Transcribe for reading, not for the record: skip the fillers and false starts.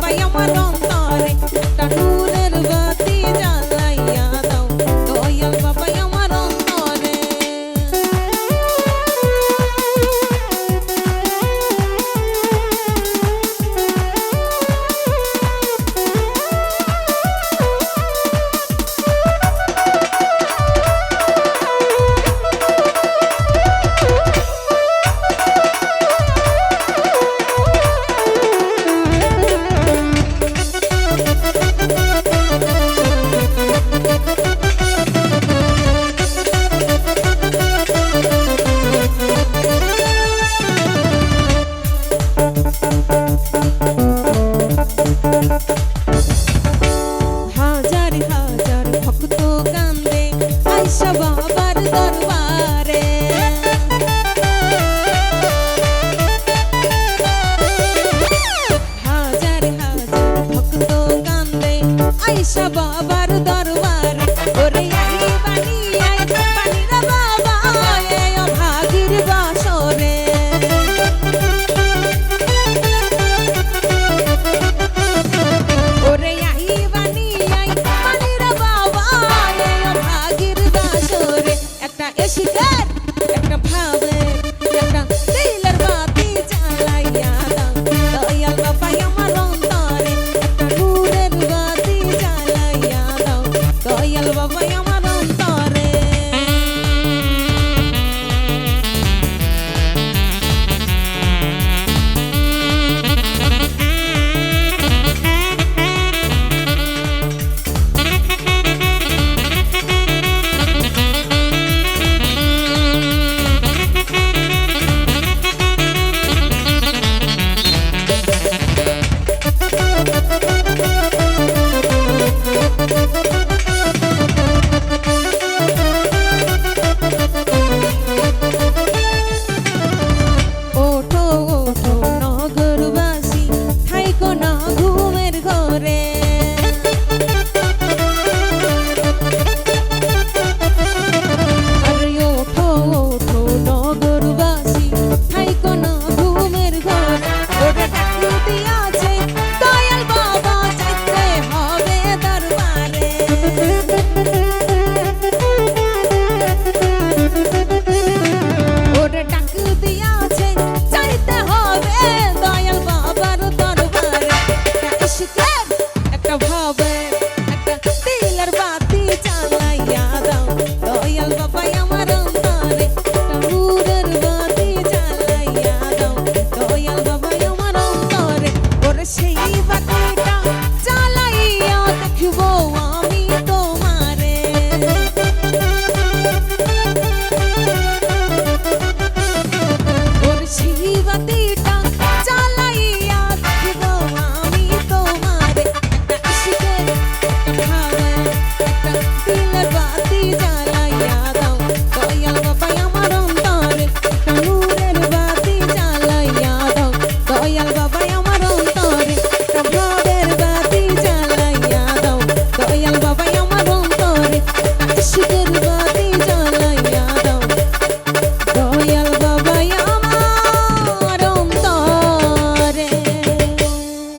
বাবাই আমার অন্তরে একটা নূরের বাতি জ্বালাইয়া দাও দয়াল বাবাই আমার অন্তরে। হাজার হাজার ভক্ত কান্দে আইসা বাবার দরবারে, হাজার হাজার ভক্ত কান্দে আইসা বাবার দরবারে। ওরে আই বানি আই বানি রে বাবা এ অভাগীর বাসরে, ওরে আই বানি আই বানি রে বাবা এ অভাগীর বাসরে। একটা এশিকের একটা ভাবের একটা দিলের বাতি জ্বালাইয়া দাও দয়াল বাবাই আমার অন্তরে একটা নূরের বাতি জ্বালাইয়া দাও দয়াল বাবাই আমার অন্তরে।